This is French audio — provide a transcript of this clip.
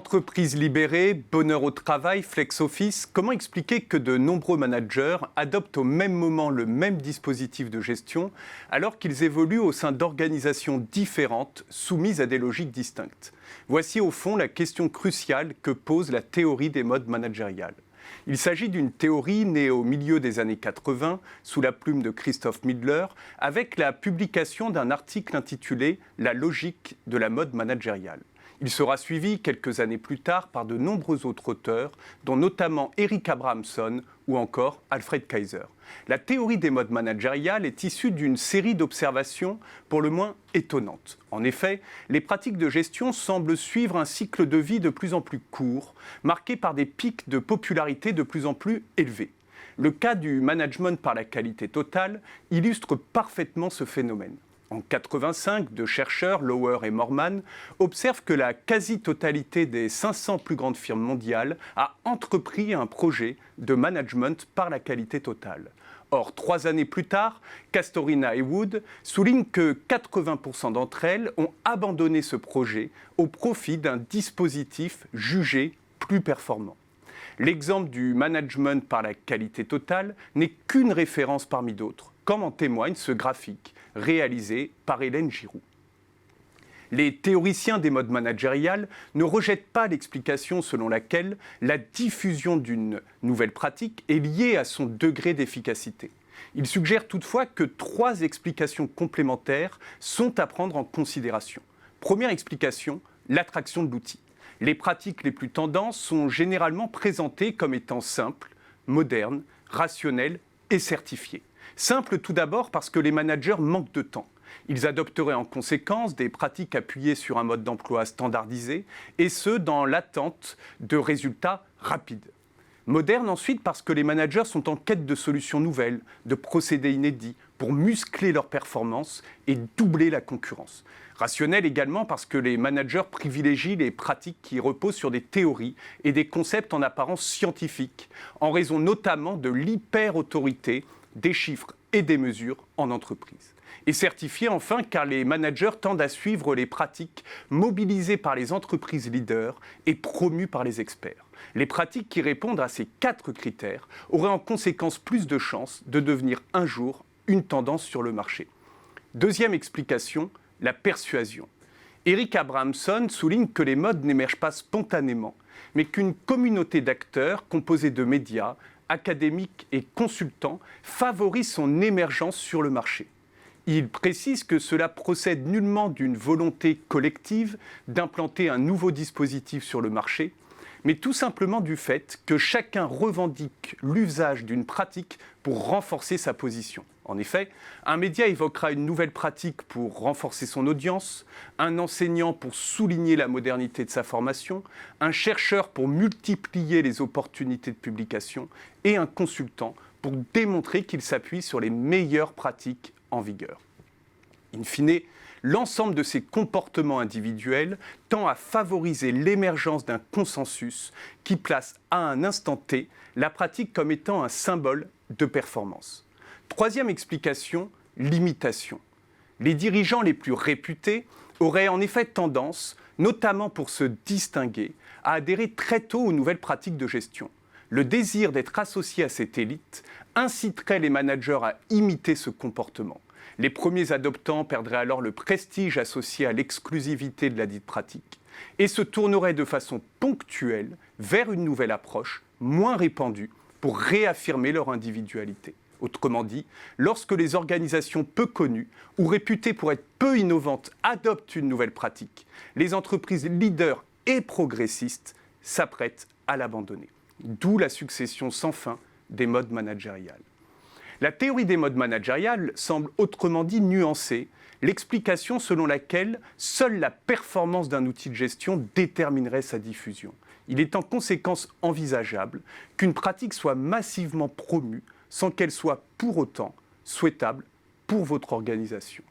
Entreprise libérée, bonheur au travail, flex office, comment expliquer que de nombreux managers adoptent au même moment le même dispositif de gestion alors qu'ils évoluent au sein d'organisations différentes soumises à des logiques distinctes? Voici au fond la question cruciale que pose la théorie des modes managériales. Il s'agit d'une théorie née au milieu des années 80 sous la plume de Christoph Midler avec la publication d'un article intitulé « La logique de la mode managériale ». Il sera suivi quelques années plus tard par de nombreux autres auteurs, dont notamment Eric Abramson ou encore Alfred Kaiser. La théorie des modes managériales est issue d'une série d'observations pour le moins étonnantes. En effet, les pratiques de gestion semblent suivre un cycle de vie de plus en plus court, marqué par des pics de popularité de plus en plus élevés. Le cas du management par la qualité totale illustre parfaitement ce phénomène. En 1985, deux chercheurs, Lauer et Moorman, observent que la quasi-totalité des 500 plus grandes firmes mondiales a entrepris un projet de management par la qualité totale. Or, 3 années plus tard, Castorina et Wood soulignent que 80% d'entre elles ont abandonné ce projet au profit d'un dispositif jugé plus performant. L'exemple du management par la qualité totale n'est qu'une référence parmi d'autres, comme en témoigne ce graphique réalisé par Hélène Giroux. Les théoriciens des modes managériales ne rejettent pas l'explication selon laquelle la diffusion d'une nouvelle pratique est liée à son degré d'efficacité. Ils suggèrent toutefois que 3 explications complémentaires sont à prendre en considération. Première explication, l'attraction de l'outil. Les pratiques les plus tendances sont généralement présentées comme étant simples, modernes, rationnelles et certifiées. Simple tout d'abord parce que les managers manquent de temps. Ils adopteraient en conséquence des pratiques appuyées sur un mode d'emploi standardisé, et ce, dans l'attente de résultats rapides. Moderne ensuite parce que les managers sont en quête de solutions nouvelles, de procédés inédits, pour muscler leur performance et doubler la concurrence. Rationnel également parce que les managers privilégient les pratiques qui reposent sur des théories et des concepts en apparence scientifiques, en raison notamment de l'hyper-autorité des chiffres et des mesures en entreprise. Et certifié enfin car les managers tendent à suivre les pratiques mobilisées par les entreprises leaders et promues par les experts. Les pratiques qui répondent à ces 4 critères auraient en conséquence plus de chances de devenir un jour une tendance sur le marché. Deuxième explication, la persuasion. Eric Abramson souligne que les modes n'émergent pas spontanément, mais qu'une communauté d'acteurs composée de médias, académiques et consultants favorise son émergence sur le marché. Il précise que cela procède nullement d'une volonté collective d'implanter un nouveau dispositif sur le marché, mais tout simplement du fait que chacun revendique l'usage d'une pratique pour renforcer sa position. En effet, un média évoquera une nouvelle pratique pour renforcer son audience, un enseignant pour souligner la modernité de sa formation, un chercheur pour multiplier les opportunités de publication et un consultant pour démontrer qu'il s'appuie sur les meilleures pratiques en vigueur. In fine, l'ensemble de ces comportements individuels tend à favoriser l'émergence d'un consensus qui place à un instant T la pratique comme étant un symbole de performance. Troisième explication, l'imitation. Les dirigeants les plus réputés auraient en effet tendance, notamment pour se distinguer, à adhérer très tôt aux nouvelles pratiques de gestion. Le désir d'être associé à cette élite inciterait les managers à imiter ce comportement. Les premiers adoptants perdraient alors le prestige associé à l'exclusivité de la dite pratique et se tourneraient de façon ponctuelle vers une nouvelle approche, moins répandue, pour réaffirmer leur individualité. Autrement dit, lorsque les organisations peu connues ou réputées pour être peu innovantes adoptent une nouvelle pratique, les entreprises leaders et progressistes s'apprêtent à l'abandonner. D'où la succession sans fin des modes managériales. La théorie des modes managériales semble autrement dit nuancer l'explication selon laquelle seule la performance d'un outil de gestion déterminerait sa diffusion. Il est en conséquence envisageable qu'une pratique soit massivement promue sans qu'elle soit pour autant souhaitable pour votre organisation.